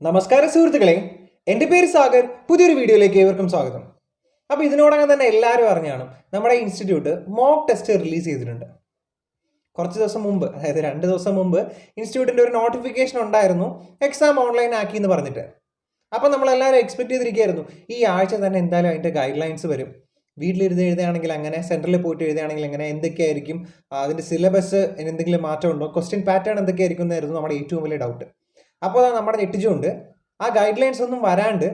നമസ്കാരം സുഹൃത്തുക്കളെ, എൻ്റെ പേര് സാഗർ. പുതിയൊരു വീഡിയോയിലേക്ക് ഏവർക്കും സ്വാഗതം. അപ്പോൾ ഇതിനോടകം തന്നെ എല്ലാവരും അറിഞ്ഞാണ് നമ്മുടെ ഇൻസ്റ്റിറ്റ്യൂട്ട് മോക്ക് ടെസ്റ്റ് റിലീസ് ചെയ്തിട്ടുണ്ട്. കുറച്ച് ദിവസം മുമ്പ്, അതായത് 2 ദിവസം മുമ്പ് ഇൻസ്റ്റിറ്റ്യൂട്ടിൻ്റെ ഒരു നോട്ടിഫിക്കേഷൻ ഉണ്ടായിരുന്നു, എക്സാം ഓൺലൈൻ ആക്കി എന്ന് പറഞ്ഞിട്ട്. അപ്പോൾ നമ്മളെല്ലാവരും എക്സ്പെക്ട് ചെയ്തിരിക്കുകയായിരുന്നു ഈ ആഴ്ച തന്നെ എന്തായാലും അതിൻ്റെ ഗൈഡ് ലൈൻസ് വരും. വീട്ടിലിരുന്ന് എഴുതുകയാണെങ്കിൽ അങ്ങനെ, സെൻറ്ററിൽ പോയിട്ട് എഴുതുകയാണെങ്കിൽ അങ്ങനെ, എന്തൊക്കെയായിരിക്കും അതിൻ്റെ സിലബസ്, എന്തെങ്കിലും മാറ്റമുണ്ടോ, ക്വസ്റ്റ്യൻ പാറ്റേൺ എന്തൊക്കെയായിരിക്കും എന്നായിരുന്നു നമ്മുടെ ഏറ്റവും വലിയ ഡൗട്ട്. അപ്പോൾ നമ്മുടെ ഞെട്ടിച്ചുകൊണ്ട് ആ ഗൈഡ് ലൈൻസ് ഒന്നും വരാണ്ട്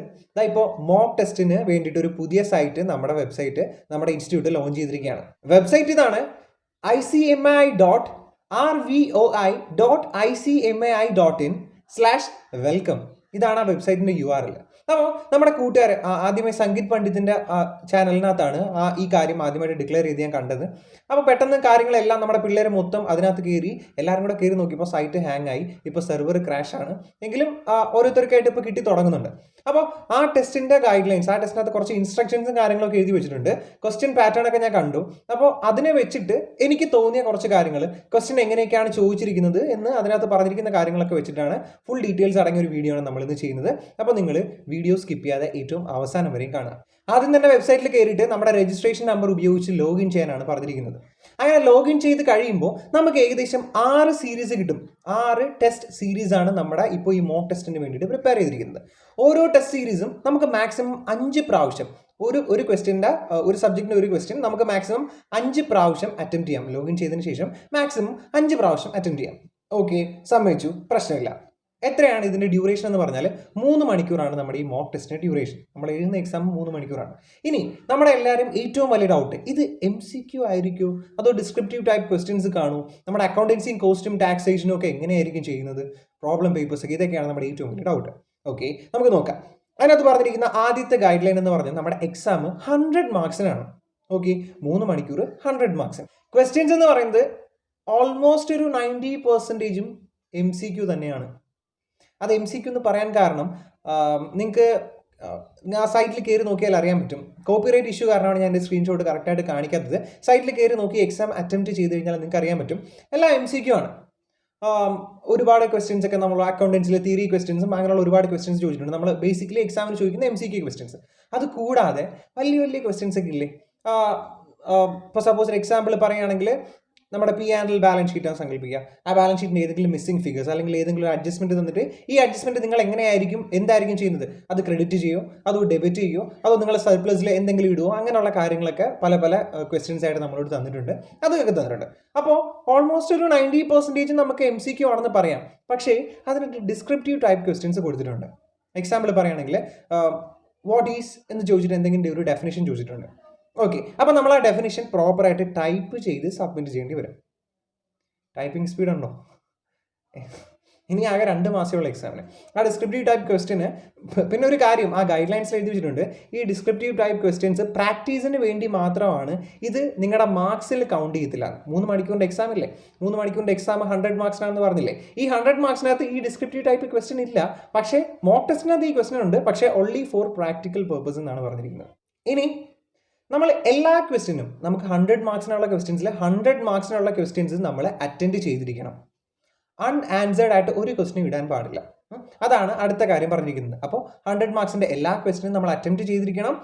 ഇപ്പോൾ മോക്ക് ടെസ്റ്റിന് വേണ്ടിയിട്ട് ഒരു പുതിയ സൈറ്റ്, നമ്മുടെ വെബ്സൈറ്റ്, നമ്മുടെ ഇൻസ്റ്റിറ്റ്യൂട്ട് ലോഞ്ച് ചെയ്തിരിക്കുകയാണ്. വെബ്സൈറ്റ് ഇതാണ്: icmi.rvoi.icmai.in/welcome. ഇതാണ് ആ വെബ്സൈറ്റിൻ്റെ URL. അപ്പോൾ നമ്മുടെ കൂട്ടുകാർ ആദ്യമായി സംഗീത് പണ്ഡിതിൻ്റെ ചാനലിനകത്താണ് ഈ കാര്യം ആദ്യമായിട്ട് ഡിക്ലെയർ ചെയ്ത് ഞാൻ കണ്ടത്. അപ്പോൾ പെട്ടെന്ന് കാര്യങ്ങളെല്ലാം നമ്മുടെ പിള്ളേർ മൊത്തം അതിനകത്ത് കയറി എല്ലാവരും കൂടെ കയറി നോക്കിയപ്പോൾ സൈറ്റ് ഹാങ് ആയി. ഇപ്പോൾ സെർവർ ക്രാഷ് ആണ്. എങ്കിലും ഓരോരുത്തർക്കായിട്ട് ഇപ്പോൾ കിട്ടി തുടങ്ങുന്നുണ്ട്. അപ്പോൾ ആ ടെസ്റ്റിൻ്റെ ഗൈഡ് ലൈൻസ്, ആ ടെസ്റ്റിനകത്ത് കുറച്ച് ഇൻസ്ട്രക്ഷൻസും കാര്യങ്ങളൊക്കെ എഴുതി വെച്ചിട്ടുണ്ട്. ക്വസ്റ്റ്യൻ പാറ്റേൺ ഒക്കെ ഞാൻ കണ്ടു. അപ്പോൾ അതിനെ വെച്ചിട്ട് എനിക്ക് തോന്നിയ കുറച്ച് കാര്യങ്ങൾ, ക്വസ്റ്റ്യൻ എങ്ങനെയൊക്കെയാണ് ചോദിച്ചിരിക്കുന്നത് എന്ന് അതിനകത്ത് പറഞ്ഞിരിക്കുന്ന കാര്യങ്ങളൊക്കെ വെച്ചിട്ടാണ് ഫുൾ ഡീറ്റെയിൽസ് അടങ്ങിയ ഒരു വീഡിയോ ആണ് നമ്മളിന്ന് ചെയ്യുന്നത്. അപ്പോൾ നിങ്ങൾ വീഡിയോ സ്കിപ്പ് ചെയ്യാതെ ഏറ്റവും അവസാനം വരെയും കാണുക. ആദ്യം തന്നെ വെബ്സൈറ്റിൽ കയറിയിട്ട് നമ്മുടെ രജിസ്ട്രേഷൻ നമ്പർ ഉപയോഗിച്ച് ലോഗിൻ ചെയ്യാനാണ് പറഞ്ഞിരിക്കുന്നത്. അങ്ങനെ ലോഗിൻ ചെയ്ത് കഴിയുമ്പോൾ നമുക്ക് ഏകദേശം 6 സീരീസ് കിട്ടും. 6 ടെസ്റ്റ് സീരീസ് ആണ് നമ്മുടെ ഇപ്പോൾ ഈ മോക്ക് ടെസ്റ്റിന് വേണ്ടിയിട്ട് പ്രിപ്പയർ ചെയ്തിരിക്കുന്നത്. ഓരോ ടെസ്റ്റ് സീരീസും നമുക്ക് മാക്സിമം 5 പ്രാവശ്യം, ഒരു ക്വസ്റ്റ്യൻ്റെ, ഒരു സബ്ജക്റ്റിൻ്റെ ഒരു ക്വസ്റ്റ്യൻ നമുക്ക് മാക്സിമം 5 പ്രാവശ്യം അറ്റംപ്റ്റ് ചെയ്യാം. ലോഗിൻ ചെയ്തതിന് ശേഷം മാക്സിമം 5 പ്രാവശ്യം അറ്റംപ്റ്റ് ചെയ്യാം. ഓക്കെ, സമ്മതിച്ചു, പ്രശ്നമില്ല. എത്രയാണ് ഇതിൻ്റെ ഡ്യൂറേഷൻ എന്ന് പറഞ്ഞാൽ 3 മണിക്കൂറാണ് നമ്മുടെ ഈ മോക്ക് ടെസ്റ്റിൻ്റെ ഡ്യൂറേഷൻ. നമ്മൾ എഴുതുന്ന എക്സാം 3 മണിക്കൂറാണ്. ഇനി നമ്മുടെ എല്ലാവരും ഏറ്റവും വലിയ ഡൗട്ട്, ഇത് MCQ ആയിരിക്കുമോ അതോ ഡിസ്ക്രിപ്റ്റീവ് ടൈപ്പ് ക്വസ്റ്റ്യൻസ് കാണൂ, നമ്മുടെ അക്കൗണ്ടൻസിയും കോസ്റ്റും ടാക്സേഷനും ഒക്കെ എങ്ങനെയായിരിക്കും ചെയ്യുന്നത്, പ്രോബ്ലം പേപ്പേഴ്സ് ഒക്കെ, ഇതൊക്കെയാണ് നമ്മുടെ ഏറ്റവും വലിയ ഡൗട്ട്. ഓക്കെ, നമുക്ക് നോക്കാം. അതിനകത്ത് പറഞ്ഞിരിക്കുന്ന ആദ്യത്തെ ഗൈഡ് ലൈൻ എന്ന് പറഞ്ഞാൽ നമ്മുടെ എക്സാം 100 മാർക്സിനാണ്. ഓക്കെ, 3 മണിക്കൂർ 100 മാർക്സിന്. ക്വസ്റ്റ്യൻസ് എന്ന് പറയുന്നത് ഓൾമോസ്റ്റ് ഒരു 90% MCQ തന്നെയാണ്. അത് MCQ എന്ന് പറയാൻ കാരണം നിങ്ങൾക്ക് ആ സൈറ്റിൽ കയറി നോക്കിയാൽ അറിയാൻ പറ്റും. കോപ്പിറൈറ്റ് ഇഷ്യൂ കാരണമാണ് ഞാൻ എൻ്റെ സ്ക്രീൻഷോട്ട് കറക്റ്റായിട്ട് കാണിക്കാത്തത്. സൈറ്റിൽ കയറി നോക്കി എക്സാം അറ്റംപ്റ്റ് ചെയ്ത് കഴിഞ്ഞാൽ നിങ്ങൾക്ക് അറിയാൻ പറ്റും എല്ലാം MCQ ആണ്. ഒരുപാട് ക്വസ്റ്റ്യൻസ് ഒക്കെ നമ്മൾ അക്കൗണ്ടൻസിലെ തിയറി ക്വസ്റ്റ്യൻസും അങ്ങനെയുള്ള ഒരുപാട് ക്വസ്റ്റ്യൻസ് ചോദിച്ചിട്ടുണ്ട്. നമ്മൾ ബേസിക്കലി എക്സാമിന് ചോദിക്കുന്ന MCQ ക്വസ്റ്റ്യൻസ്. അത് കൂടാതെ വലിയ വലിയ ക്വസ്റ്റ്യൻസ് ഒക്കെ ഇല്ലേ. ഇപ്പോൾ സപ്പോസ് ഒരു എക്സാമ്പിൾ പറയുകയാണെങ്കിൽ നമ്മുടെ P&L ബാലൻസ് ഷീറ്റാണ് സങ്കല്പിക്കുക. ആ ബാലൻസ് ഷീറ്റിൻ്റെ ഏതെങ്കിലും മിസ്സിംഗ് ഫിഗേഴ്സ് അല്ലെങ്കിൽ ഏതെങ്കിലും അഡ്ജസ്റ്റ്മെൻറ്റ് തന്നിട്ട് ഈ അഡ്ജസ്റ്റ്മെൻറ്റ് നിങ്ങൾ എന്തായിരിക്കും ചെയ്യുന്നത്, അത് ക്രെഡിറ്റ് ചെയ്യോ അതോ ഡെബിറ്റ് ചെയ്യോ അതോ നിങ്ങൾ സർപ്ലസിൽ എന്തെങ്കിലും ഇടുമോ, അങ്ങനെയുള്ള കാര്യങ്ങളൊക്കെ പല ക്വസ്റ്റ്യൻസ് ആയിട്ട് നമ്മളോട് തന്നിട്ടുണ്ട്, അതൊക്കെ തന്നിട്ടുണ്ട്. അപ്പോൾ ഓൾമോസ്റ്റ് ഒരു 90% നമുക്ക് MCQ ആണെന്ന് പറയാം. പക്ഷേ അതിനകത്ത് ഡിസ്ക്രിപ്റ്റീവ് ടൈപ്പ് ക്വസ്റ്റ്യൻസ് കൊടുത്തിട്ടുണ്ട്. എക്സാമ്പിൾ പറയുകയാണെങ്കിൽ വാട്ട് ഈസ് എന്ന് ചോദിച്ചിട്ട് എന്തെങ്കിലും ഒരു ഡെഫിനേഷൻ ചോദിച്ചിട്ടുണ്ട്. ഓക്കെ, അപ്പോൾ നമ്മൾ ആ ഡെഫിനിഷൻ പ്രോപ്പറായിട്ട് ടൈപ്പ് ചെയ്ത് സബ്മിറ്റ് ചെയ്യേണ്ടി വരും. ടൈപ്പിംഗ് സ്പീഡ് ഉണ്ടോ? ഇനി ആകെ 2 മാസമുള്ള എക്സാമിന് ആ ഡിസ്ക്രിപ്റ്റീവ് ടൈപ്പ് ക്വസ്റ്റ്യന്. പിന്നെ ഒരു കാര്യം ആ ഗൈഡ് ലൈൻസിൽ എഴുതി വെച്ചിട്ടുണ്ട്, ഈ ഡിസ്ക്രിപ്റ്റീവ് ടൈപ്പ് ക്വസ്റ്റ്യൻസ് പ്രാക്ടീസിന് വേണ്ടി മാത്രമാണ്. ഇത് നിങ്ങളുടെ മാർക്സിൽ കൗണ്ട് ചെയ്യത്തില്ല. 3 മണിക്കൂറിൻ്റെ എക്സാം ഇല്ലേ, 3 മണിക്കൂറിൻ്റെ എക്സാം 100 മാർക്സിനാണെന്ന് പറഞ്ഞില്ലേ. ഈ 100 മാർക്സിനകത്ത് ഈ ഡിസ്ക്രിപ്റ്റീവ് ടൈപ്പ് ക്വസ്റ്റ്യൻ ഇല്ല. പക്ഷേ മോക്ക് ടെസ്റ്റിനകത്ത് ഈ ക്വസ്റ്റ്യൻ ഉണ്ട്, പക്ഷേ ഓൺലി ഫോർ പ്രാക്ടിക്കൽ പേർപ്പസ് എന്നാണ് പറഞ്ഞിരിക്കുന്നത്. ഇനി നമ്മൾ എല്ലാ ക്വസ്റ്റ്യനും, നമുക്ക് 100 മാർക്സിനുള്ള ക്വസ്റ്റ്യൻസിൽ 100 മാർക്സിനുള്ള ക്വസ്റ്റ്യൻസ് നമ്മൾ അറ്റൻഡ് ചെയ്തിരിക്കണം. അൺആൻസേർഡ് ആയിട്ട് ഒരു ക്വസ്റ്റ്യൻ ഇടാൻ പാടില്ല. അതാണ് അടുത്ത കാര്യം പറഞ്ഞിരിക്കുന്നത്. അപ്പോൾ 100 മാർക്സിൻ്റെ എല്ലാ ക്വസ്റ്റ്യനും നമ്മൾ അറ്റൻഡ് ചെയ്തിരിക്കണം.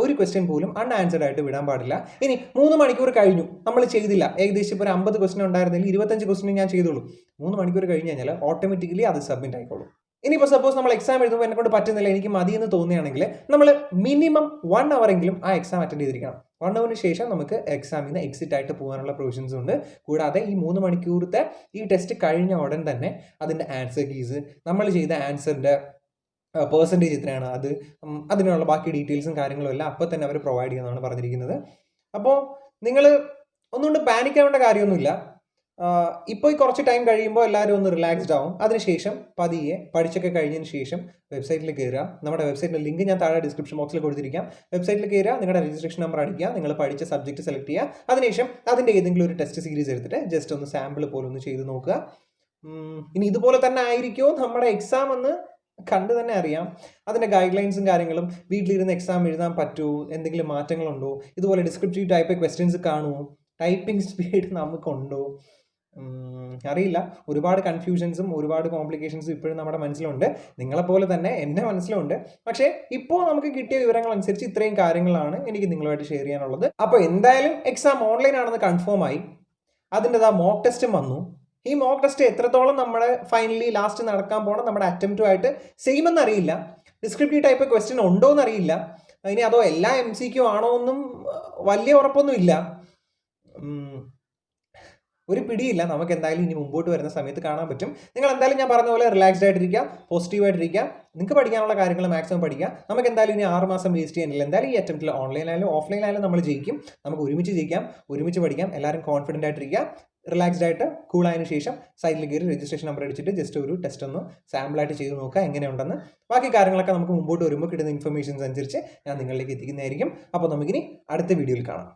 ഒരു ക്വസ്റ്റ്യൻ പോലും അൺആൻസേർഡ് ആയിട്ട് വിടാൻ പാടില്ല. ഇനി 3 മണിക്കൂർ കഴിഞ്ഞു, നമ്മൾ ചെയ്തില്ല, ഏകദേശം ഇപ്പോൾ ഒരു 50 ക്വസ്റ്റ്യൻ ഉണ്ടായിരുന്നെങ്കിൽ 25 ക്വസ്റ്റ്യൻ ഞാൻ ചെയ്തോളൂ. 3 മണിക്കൂർ കഴിഞ്ഞ് കഴിഞ്ഞാൽ ഓട്ടോമാറ്റിക്കലി അത് സബ്മിറ്റ് ആയിക്കോളും. ഇനിയിപ്പോൾ സപ്പോസ് നമ്മൾ എക്സാം എഴുതുമ്പോൾ എന്നെ കൊണ്ട് പറ്റുന്നില്ല, എനിക്ക് മതി എന്ന് തോന്നുകയാണെങ്കിൽ നമ്മൾ മിനിമം 1 അവർ എങ്കിലും ആ എക്സാം അറ്റൻഡ് ചെയ്തിരിക്കണം. 1 അവറിന് ശേഷം നമുക്ക് എക്സാമിൽ നിന്ന് എക്സിറ്റ് ആയിട്ട് പോകാനുള്ള പ്രൊവിഷൻസ് ഉണ്ട്. കൂടാതെ ഈ 3 മണിക്കൂറത്തെ ഈ ടെസ്റ്റ് കഴിഞ്ഞ ഉടൻ തന്നെ അതിൻ്റെ ആൻസർ കീസ്, നമ്മൾ ചെയ്ത ആൻസറിൻ്റെ പെർസെൻറ്റേജ് എത്രയാണ്, അതിനുള്ള ബാക്കി ഡീറ്റെയിൽസും കാര്യങ്ങളും എല്ലാം അപ്പോൾ തന്നെ അവർ പ്രൊവൈഡ് ചെയ്യുന്നതാണ് പറഞ്ഞിരിക്കുന്നത്. അപ്പോൾ നിങ്ങൾ ഒന്നുകൊണ്ട് പാനിക് ആവേണ്ട കാര്യമൊന്നുമില്ല. ഇപ്പോൾ ഈ കുറച്ച് ടൈം കഴിയുമ്പോൾ എല്ലാവരും ഒന്ന് റിലാക്സ്ഡ് ആവും. അതിനുശേഷം പതിയെ പഠിച്ചൊക്കെ കഴിഞ്ഞതിന് ശേഷം വെബ്സൈറ്റിൽ കയറുക. നമ്മുടെ വെബ്സൈറ്റിൻ്റെ ലിങ്ക് ഞാൻ താഴെ ഡിസ്ക്രിപ്ഷൻ ബോക്സിൽ കൊടുത്തിരിക്കാം. വെബ്സൈറ്റിൽ കയറുക, നിങ്ങളുടെ രജിസ്ട്രേഷൻ നമ്പർ അടിക്കുക, നിങ്ങൾ പഠിച്ച സബ്ജക്റ്റ് സെലക്ട് ചെയ്യുക. അതിനുശേഷം അതിൻ്റെ ഏതെങ്കിലും ഒരു ടെസ്റ്റ് സീരീസ് എടുത്തിട്ട് ജസ്റ്റ് ഒന്ന് സാമ്പിൾ പോലെ ഒന്ന് ചെയ്ത് നോക്കുക. ഇനി ഇതുപോലെ തന്നെ ആയിരിക്കുമോ നമ്മുടെ എക്സാം എന്ന് കണ്ട് തന്നെ അറിയാം. അതിൻ്റെ ഗൈഡ് ലൈൻസും കാര്യങ്ങളും, വീട്ടിലിരുന്ന് എക്സാം എഴുതാൻ പറ്റുമോ, എന്തെങ്കിലും മാറ്റങ്ങളുണ്ടോ, ഇതുപോലെ ഡിസ്ക്രിപ്റ്റീവ് ടൈപ്പ് ക്വസ്റ്റ്യൻസ് കാണുമോ, ടൈപ്പിംഗ് സ്പീഡ് നമുക്കുണ്ടോ, അറിയില്ല, ഒരുപാട് കൺഫ്യൂഷൻസും ഒരുപാട് കോംപ്ലിക്കേഷൻസും ഇപ്പോഴും നമ്മുടെ മനസ്സിലുണ്ട്. നിങ്ങളെപ്പോലെ തന്നെ എൻ്റെ മനസ്സിലുണ്ട്. പക്ഷേ ഇപ്പോൾ നമുക്ക് കിട്ടിയ വിവരങ്ങൾ അനുസരിച്ച് ഇത്രയും കാര്യങ്ങളാണ് എനിക്ക് നിങ്ങളുമായിട്ട് ഷെയർ ചെയ്യാനുള്ളത്. അപ്പോൾ എന്തായാലും എക്സാം ഓൺലൈൻ ആണെന്ന് കൺഫേം ആയി. അതിൻ്റെതാ മോക്ക് ടെസ്റ്റും വന്നു. ഈ മോക്ക് ടെസ്റ്റ് എത്രത്തോളം നമ്മുടെ ഫൈനലി ലാസ്റ്റ് നടക്കാൻ പോകണം നമ്മുടെ അറ്റംപ്റ്റുമായിട്ട് സെയിം എന്നറിയില്ല. ഡിസ്ക്രിപ്റ്റീവ് ടൈപ്പ് ക്വസ്റ്റ്യൻ ഉണ്ടോ എന്നറിയില്ല. ഇനി അതോ എല്ലാ MCQ ആണോ എന്നും വലിയ ഉറപ്പൊന്നും ഇല്ല. ഒരു പിടിയില്ല. നമുക്ക് എന്തായാലും ഇനി മുമ്പോട്ട് വരുന്ന സമയത്ത് കാണാൻ പറ്റും. നിങ്ങൾ എന്തായാലും ഞാൻ പറഞ്ഞ പോലെ റിലാക്സ്ഡ് ആയിട്ടിരിക്കുക, പോസിറ്റീവായിട്ടിരിക്കുക. നിങ്ങൾക്ക് പഠിക്കാനുള്ള കാര്യങ്ങൾ മാക്സിമം പഠിക്കുക. നമുക്ക് എന്തായാലും ഇനി 6 മാസം വേസ്റ്റ് ചെയ്യാനില്ല. എന്തായാലും ഈ അറ്റംപ്റ്റിൽ ഓൺലൈനായാലും ഓഫ്ലൈനായാലും നമ്മൾ ജയിക്കും. നമുക്ക് ഒരുമിച്ച് ജയിക്കാം, ഒരുമിച്ച് പഠിക്കാം. എല്ലാവരും കോൺഫിഡൻ്റ് ആയിട്ടിരിക്കുക, റിലാക്സ്ഡ് ആയിട്ട് കൂൾ ആയതിനു ശേഷം സൈറ്റിൽ കയറി രജിസ്ട്രേഷൻ നമ്പർ അടിച്ചിട്ട് ജസ്റ്റ് ഒരു ടെസ്റ്റ് ഒന്ന് സാമ്പിളായിട്ട് ചെയ്ത് നോക്കുക എങ്ങനെയുണ്ടെന്ന്. ബാക്കി കാര്യങ്ങളൊക്കെ നമുക്ക് മുമ്പോട്ട് വരുമ്പോൾ കിട്ടുന്ന ഇൻഫർമേഷൻസ് അനുസരിച്ച് ഞാൻ നിങ്ങളിലേക്ക് എത്തിക്കുന്നതായിരിക്കും. അപ്പോൾ നമുക്കിനി അടുത്ത വീഡിയോയിൽ കാണാം.